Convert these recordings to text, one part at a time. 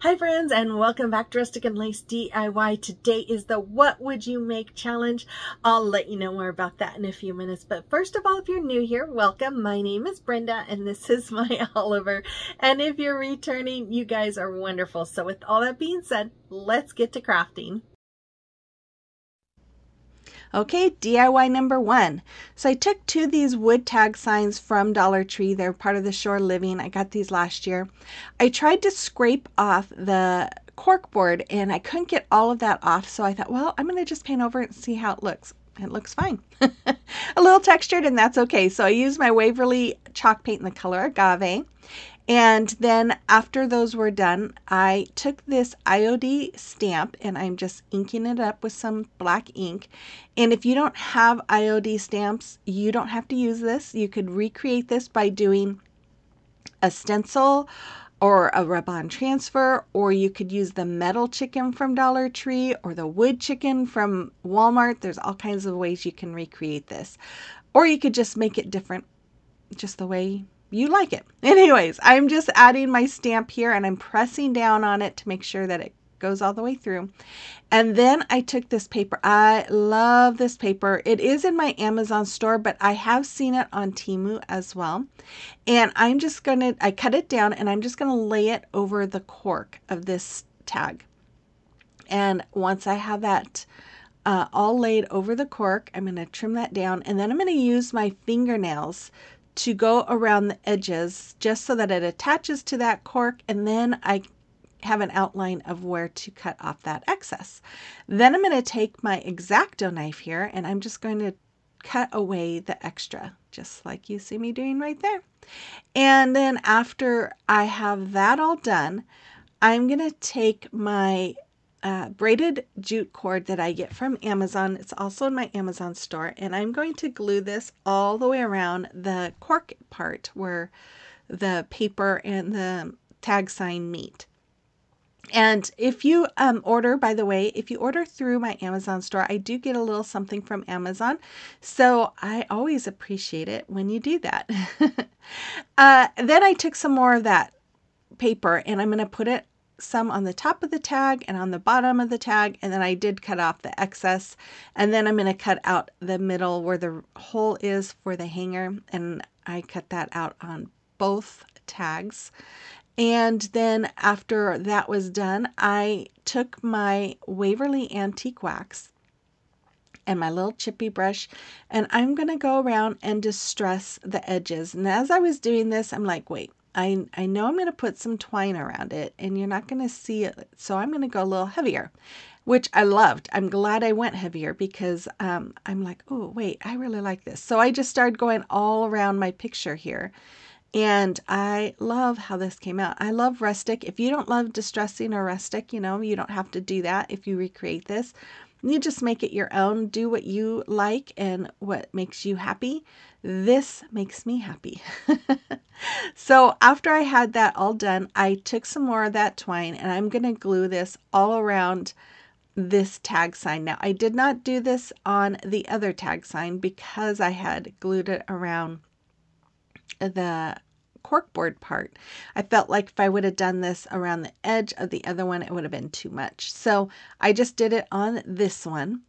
Hi friends, and welcome back to Rustic and Lace DIY. Today is the What Would You Make challenge. I'll let you know more about that in a few minutes. But first of all, if you're new here, welcome. My name is Brenda and this is my Oliver. And if you're returning, you guys are wonderful. So with all that being said, let's get to crafting. Okay, DIY number 1. So I took 2 of these wood tag signs from Dollar Tree. They're part of the Shore Living. I got these last year. I tried to scrape off the cork board and I couldn't get all of that off. So I thought, well, I'm going to just paint over it and see how it looks. It looks fine. A little textured, and that's okay. So I used my Waverly chalk paint in the color Agave. And then after those were done, I took this IOD stamp and I'm just inking it up with some black ink. And if you don't have IOD stamps, you don't have to use this. You could recreate this by doing a stencil or a rub-on transfer, or you could use the metal chicken from Dollar Tree or the wood chicken from Walmart. There's all kinds of ways you can recreate this. Or you could just make it different, just the way you like it. Anyways, I'm just adding my stamp here and I'm pressing down on it to make sure that it goes all the way through. And then I took this paper. I love this paper. It is in my Amazon store, but I have seen it on Temu as well. And I'm just gonna, I cut it down and I'm just gonna lay it over the cork of this tag. And once I have that all laid over the cork, I'm gonna trim that down, and then I'm gonna use my fingernails to go around the edges just so that it attaches to that cork, and then I have an outline of where to cut off that excess. Then I'm going to take my X-Acto knife here and I'm just going to cut away the extra, just like you see me doing right there. And then after I have that all done, I'm going to take my braided jute cord that I get from Amazon. It's also in my Amazon store, and I'm going to glue this all the way around the cork part where the paper and the tag sign meet. And if you order, by the way, if you order through my Amazon store, I do get a little something from Amazon. So I always appreciate it when you do that. Then I took some more of that paper and I'm going to put it some on the top of the tag and on the bottom of the tag, and then I did cut off the excess, and then I'm going to cut out the middle where the hole is for the hanger, and I cut that out on both tags. And then after that was done, I took my Waverly Antique Wax and my little chippy brush, and I'm going to go around and distress the edges. And as I was doing this, I'm like, wait, I know I'm going to put some twine around it and you're not going to see it. So I'm going to go a little heavier, which I loved. I'm glad I went heavier because I'm like, oh, wait, I really like this. So I just started going all around my picture here. And I love how this came out. I love rustic. If you don't love distressing or rustic, you know, you don't have to do that if you recreate this. You just make it your own. Do what you like and what makes you happy. This makes me happy. So after I had that all done, I took some more of that twine and I'm going to glue this all around this tag sign. Now, I did not do this on the other tag sign because I had glued it around the corkboard part. I felt like if I would have done this around the edge of the other one, it would have been too much. So I just did it on this one.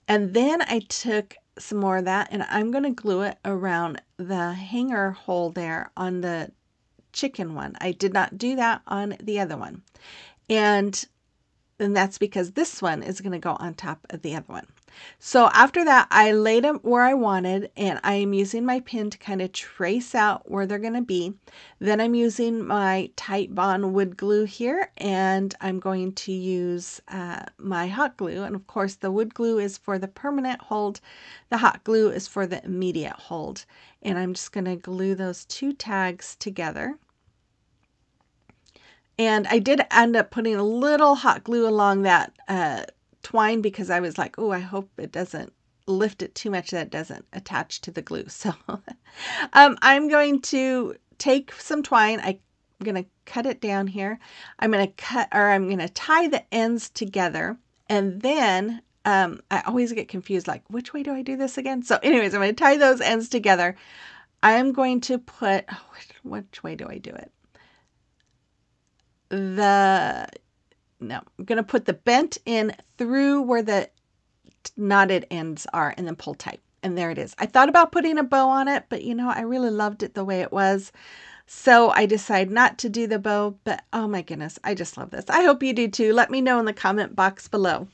And then I took some more of that and I'm going to glue it around the hanger hole there on the chicken one. I did not do that on the other one. And that's because this one is going to go on top of the other one. So after that, I laid them where I wanted, and I am using my pin to kind of trace out where they're going to be. Then I'm using my Tight Bond wood glue here, and I'm going to use my hot glue. And of course, the wood glue is for the permanent hold. The hot glue is for the immediate hold. And I'm just going to glue those two tags together. And I did end up putting a little hot glue along that twine because I was like, oh, I hope it doesn't lift it too much that it doesn't attach to the glue. So I'm going to take some twine. I'm going to cut it down here. I'm going to tie the ends together, and then I always get confused, like, which way do I do this again? So anyways, I'm going to tie those ends together. I'm going to put, which way do I do it? the, no, I'm going to put the bent in through where the knotted ends are and then pull tight. And there it is. I thought about putting a bow on it, but you know, I really loved it the way it was. So I decided not to do the bow, but oh my goodness, I just love this. I hope you do too. Let me know in the comment box below.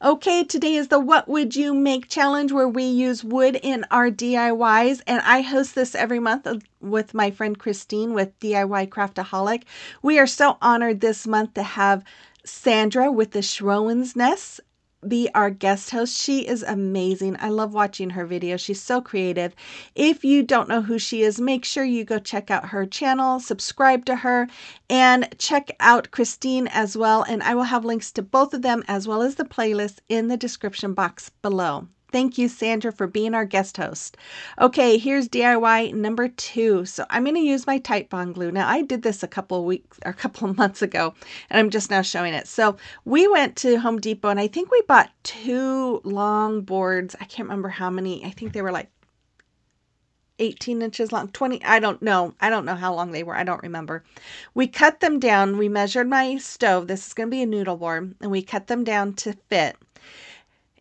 Okay, today is the What Would You Make challenge where we use wood in our DIYs, and I host this every month with my friend Christine with DIY Craftaholic. We are so honored this month to have Sandra with the Schwowin's Nest be our guest host. She is amazing. I love watching her videos. She's so creative. If you don't know who she is, make sure you go check out her channel, subscribe to her, and check out Christine as well. And I will have links to both of them as well as the playlist in the description box below. Thank you, Sandra, for being our guest host. Okay, here's DIY number 2. So I'm going to use my Titebond glue. Now, I did this a couple of months ago, and I'm just now showing it. So we went to Home Depot, and I think we bought 2 long boards. I can't remember how many. I think they were like 18 inches long, 20. I don't know. I don't know how long they were. I don't remember. We cut them down. We measured my stove. This is going to be a noodle board, and we cut them down to fit.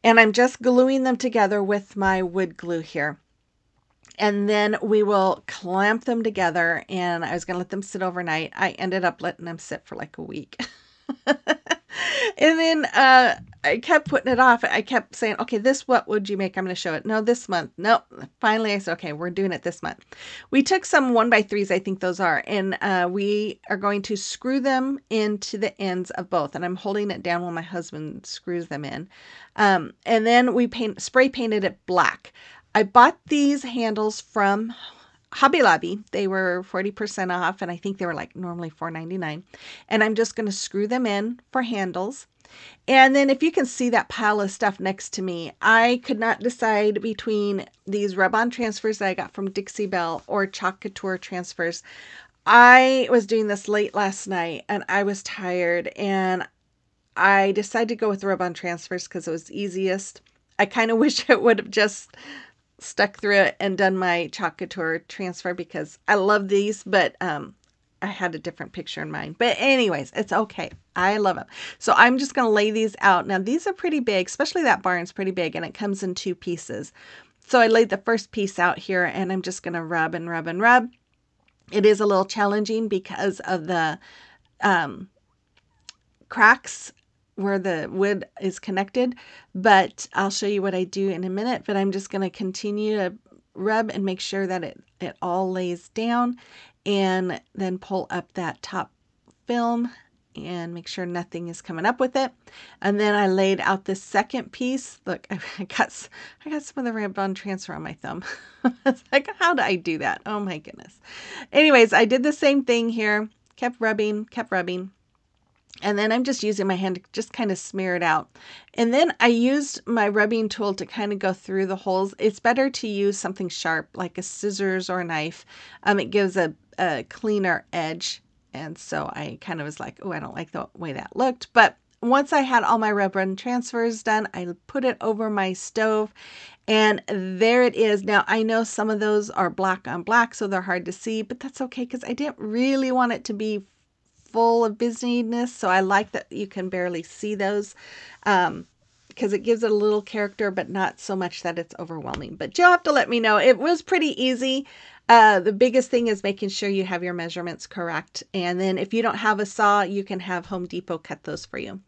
And I'm just gluing them together with my wood glue here. And then we will clamp them together, and I was going to let them sit overnight. I ended up letting them sit for like a week. And then I kept putting it off. I kept saying, okay, what would you make? I'm going to show it. No, this month. No. Finally, I said, okay, we're doing it this month. We took some 1x3s, I think those are, and we are going to screw them into the ends of both. And I'm holding it down while my husband screws them in. And then we spray painted it black. I bought these handles from Hobby Lobby. They were 40% off, and I think they were like normally $4.99. And I'm just going to screw them in for handles. And then if you can see that pile of stuff next to me, I could not decide between these rub-on transfers that I got from Dixie Belle or Chalk Couture transfers. I was doing this late last night, and I was tired, and I decided to go with rub-on transfers because it was easiest. I kind of wish it would have just stuck through it and done my Chalk Couture transfer because I love these, but I had a different picture in mind. But anyways, it's okay. I love them. So I'm just going to lay these out. Now these are pretty big, especially that barn's pretty big, and it comes in 2 pieces. So I laid the first piece out here, and I'm just going to rub and rub and rub. It is a little challenging because of the cracks where the wood is connected, but I'll show you what I do in a minute. But I'm just going to continue to rub and make sure that it all lays down, and then pull up that top film and make sure nothing is coming up with it. And then I laid out the second piece. Look, I got some of the rub-on transfer on my thumb. It's like, how did I do that? Oh my goodness. Anyways, I did the same thing here. Kept rubbing. And then I'm just using my hand to just kind of smear it out. And then I used my rubbing tool to kind of go through the holes. It's better to use something sharp like a scissors or a knife. It gives a cleaner edge. And so I kind of was like, oh, I don't like the way that looked. But once I had all my rub-on transfers done, I put it over my stove, and there it is. Now, I know some of those are black on black, so they're hard to see, but that's okay because I didn't really want it to be full of busyness, so I like that you can barely see those because it gives it a little character, but not so much that it's overwhelming. But you'll have to let me know. It was pretty easy. The biggest thing is making sure you have your measurements correct. And then if you don't have a saw, you can have Home Depot cut those for you.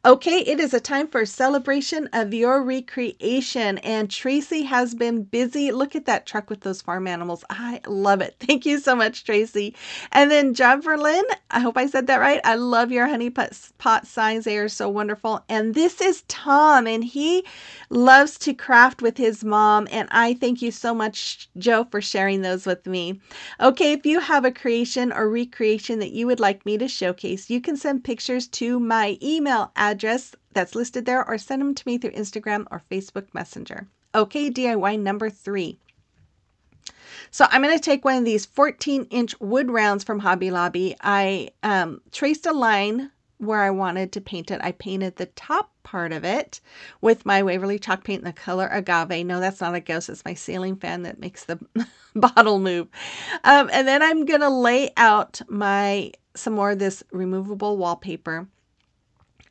Okay, it is a time for a celebration of your recreation. And Tracy has been busy. Look at that truck with those farm animals. I love it. Thank you so much, Tracy. And then John Verlin, I hope I said that right. I love your honey pot signs. They are so wonderful. And this is Tom, and he loves to craft with his mom. And I thank you so much, Joe, for sharing those with me. Okay, if you have a creation or recreation that you would like me to showcase, you can send pictures to my email address that's listed there, or send them to me through Instagram or Facebook Messenger. Okay, DIY number 3. So I'm going to take one of these 14-inch wood rounds from Hobby Lobby. I traced a line where I wanted to paint it. I painted the top part of it with my Waverly chalk paint in the color Agave. No, that's not a ghost. It's my ceiling fan that makes the bottle move. And then I'm going to lay out some more of this removable wallpaper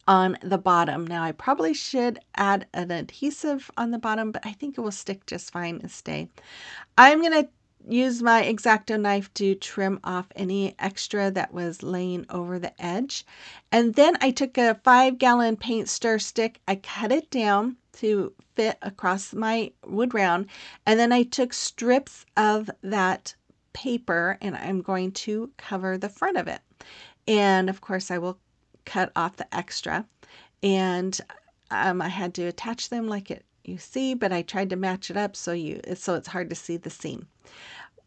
on the bottom. Now, I probably should add an adhesive on the bottom, but I think it will stick just fine and stay. I'm going to use my X-Acto knife to trim off any extra that was laying over the edge. And then I took a 5-gallon paint stir stick. I cut it down to fit across my wood round. And then I took strips of that paper and I'm going to cover the front of it. And of course I will cut off the extra, and I had to attach them like you see, but I tried to match it up so it's hard to see the seam.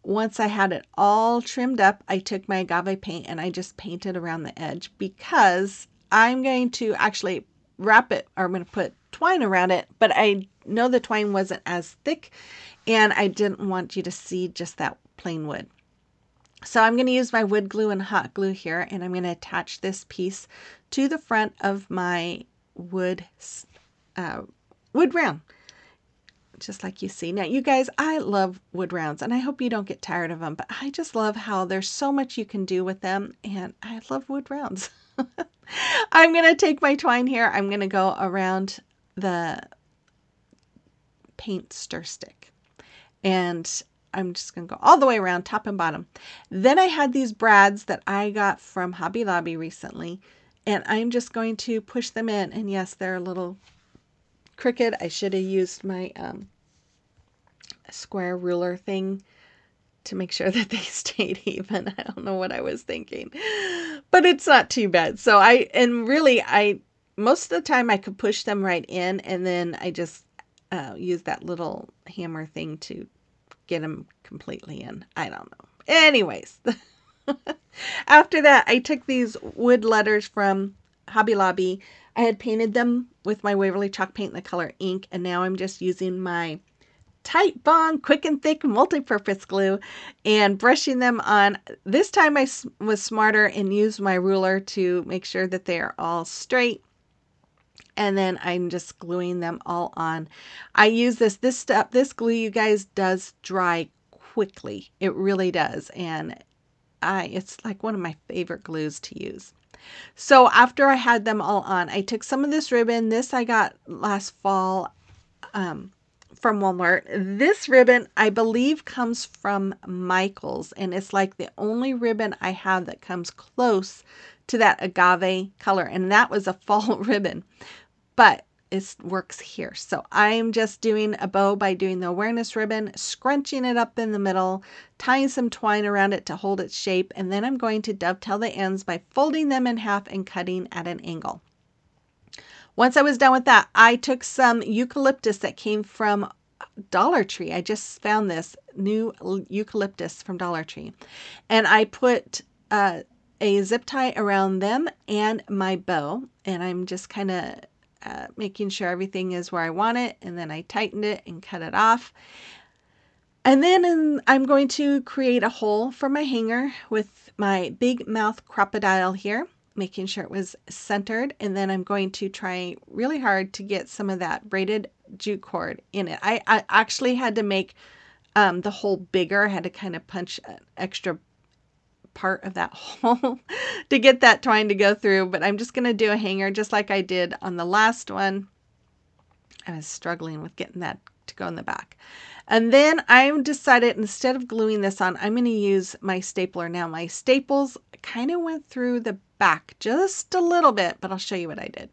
Once I had it all trimmed up, I took my agave paint and I just painted around the edge because I'm going to actually wrap it, or I'm going to put twine around it, but I know the twine wasn't as thick and I didn't want you to see just that plain wood. So I'm going to use my wood glue and hot glue here, and I'm going to attach this piece to the front of my wood round, just like you see. Now, you guys, I love wood rounds, and I hope you don't get tired of them, but I just love how there's so much you can do with them, and I love wood rounds. I'm going to take my twine here. I'm going to go around the paint stir stick, and I'm just going to go all the way around, top and bottom. Then I had these brads that I got from Hobby Lobby recently, and I'm just going to push them in. And yes, they're a little crooked. I should have used my square ruler thing to make sure that they stayed even. I don't know what I was thinking, but it's not too bad. So most of the time I could push them right in, and then I just use that little hammer thing to get them completely in. I don't know. Anyways, after that, I took these wood letters from Hobby Lobby. I had painted them with my Waverly chalk paint in the color ink, and now I'm just using my Tight Bond Quick and Thick multi-purpose glue and brushing them on. This time I was smarter and used my ruler to make sure that they are all straight. And then I'm just gluing them all on. I use this glue, you guys, does dry quickly. It really does. And it's like one of my favorite glues to use. So after I had them all on, I took some of this ribbon. This I got last fall from Walmart. This ribbon, I believe, comes from Michael's. And it's like the only ribbon I have that comes close to that agave color. And that was a fall ribbon. But it works here. So I'm just doing a bow by doing the awareness ribbon, scrunching it up in the middle, tying some twine around it to hold its shape, and then I'm going to dovetail the ends by folding them in half and cutting at an angle. Once I was done with that, I took some eucalyptus that came from Dollar Tree. I just found this new eucalyptus from Dollar Tree, and I put a zip tie around them and my bow, and I'm just kind of making sure everything is where I want it, and then I tightened it and cut it off. And then I'm going to create a hole for my hanger with my big mouth crocodile here, making sure it was centered, and then I'm going to try really hard to get some of that braided jute cord in it. I actually had to make the hole bigger. I had to kind of punch an extra part of that hole to get that twine to go through, but I'm just going to do a hanger just like I did on the last one. I was struggling with getting that to go in the back. And then I decided, instead of gluing this on, I'm going to use my stapler. Now my staples kind of went through the back just a little bit, but I'll show you what I did.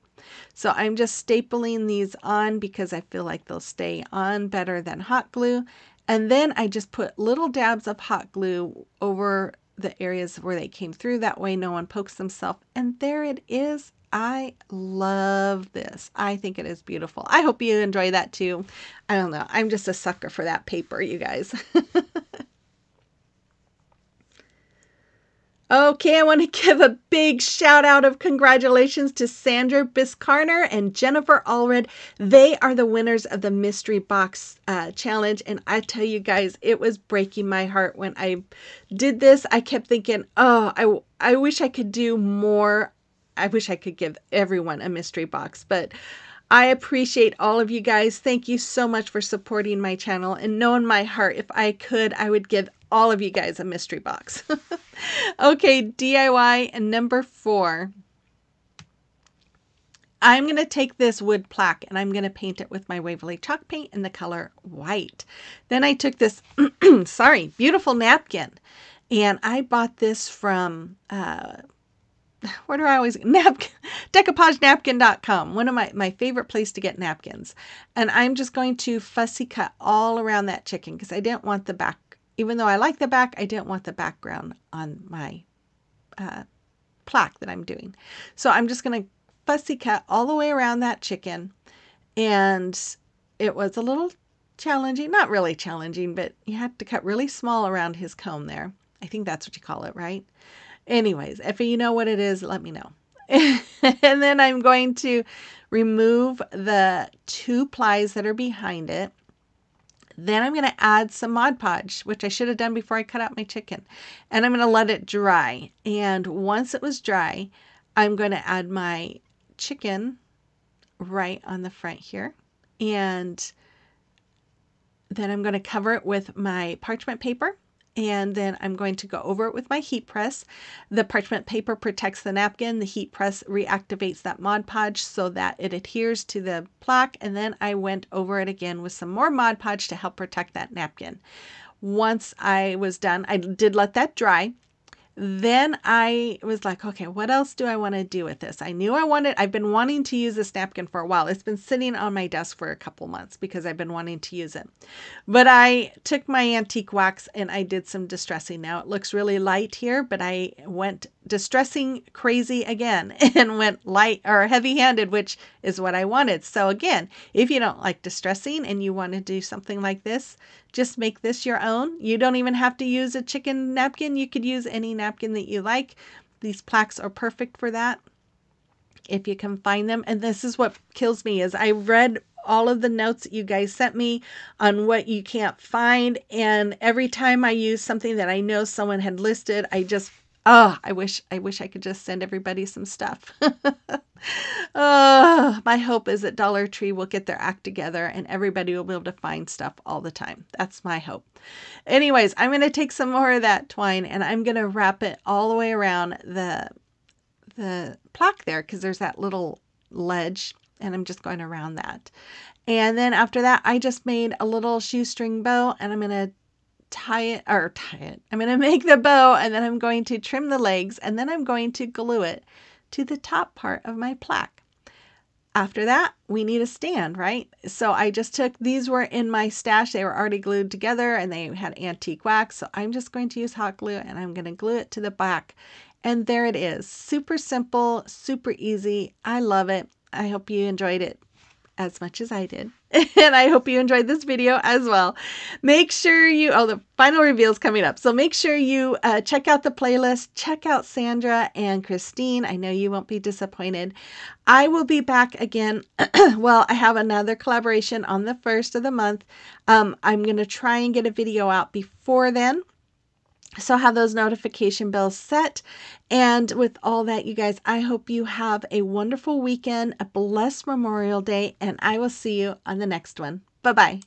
So I'm just stapling these on because I feel like they'll stay on better than hot glue. And then I just put little dabs of hot glue over the areas where they came through. That way no one pokes themselves. And there it is. I love this. I think it is beautiful. I hope you enjoy that too. I don't know. I'm just a sucker for that paper, you guys. Okay, I want to give a big shout out of congratulations to Sandra Biscarner and Jennifer Allred. They are the winners of the Mystery Box Challenge. And I tell you guys, it was breaking my heart when I did this. I kept thinking, oh, I wish I could do more I wish I could give everyone a mystery box, but I appreciate all of you guys. Thank you so much for supporting my channel, and know in my heart, if I could, I would give all of you guys a mystery box. Okay, DIY number 4. I'm going to take this wood plaque and I'm going to paint it with my Waverly chalk paint in the color white. Then I took this, sorry, beautiful napkin, and I bought this from, where do I always, decoupagenapkin.com, one of my favorite place to get napkins. And I'm just going to fussy cut all around that chicken because I didn't want the back, even though I like the back, I didn't want the background on my plaque that I'm doing. So I'm just going to fussy cut all the way around that chicken, and it was a little challenging, not really challenging, but you had to cut really small around his comb there. I think that's what you call it, right? Anyways, if you know what it is, let me know. And then I'm going to remove the 2 plies that are behind it. Then I'm going to add some Mod Podge, which I should have done before I cut out my chicken. And I'm going to let it dry. And once it was dry, I'm going to add my chicken right on the front here. And then I'm going to cover it with my parchment paper. And then I'm going to go over it with my heat press. The parchment paper protects the napkin. The heat press reactivates that Mod Podge so that it adheres to the plaque. And then I went over it again with some more Mod Podge to help protect that napkin. Once I was done, I did let that dry. Then I was like, okay, what else do I want to do with this? I knew I've been wanting to use this napkin for a while. It's been sitting on my desk for a couple months because I've been wanting to use it. But I took my antique wax and I did some distressing. Now it looks really light here, but I went distressing crazy again and went light or heavy-handed, which is what I wanted. So again, if you don't like distressing and you want to do something like this, just make this your own. You don't even have to use a chicken napkin. You could use any napkin that you like. These plaques are perfect for that if you can find them. And this is what kills me is I read all of the notes that you guys sent me on what you can't find. And every time I use something that I know someone had listed, I just, I wish I could just send everybody some stuff. My hope is that Dollar Tree will get their act together and everybody will be able to find stuff all the time. That's my hope. Anyways, I'm going to take some more of that twine and I'm going to wrap it all the way around the plaque there because there's that little ledge, and I'm just going around that. And then after that, I just made a little shoestring bow and I'm going to tie it. I'm going to make the bow and then I'm going to trim the legs and then I'm going to glue it to the top part of my plaque. After that, we need a stand, right? So I just took, these were in my stash. They were already glued together and they had antique wax. So I'm just going to use hot glue and I'm going to glue it to the back. And there it is. Super simple, super easy. I love it. I hope you enjoyed it as much as I did. And I hope you enjoyed this video as well. Make sure you, the final reveal is coming up. So make sure you check out the playlist, check out Sandra and Christine. I know you won't be disappointed. I will be back again. Well, I have another collaboration on the 1st of the month. I'm going to try and get a video out before then. So have those notification bells set. And with all that, you guys, I hope you have a wonderful weekend, a blessed Memorial Day, and I will see you on the next one. Bye-bye.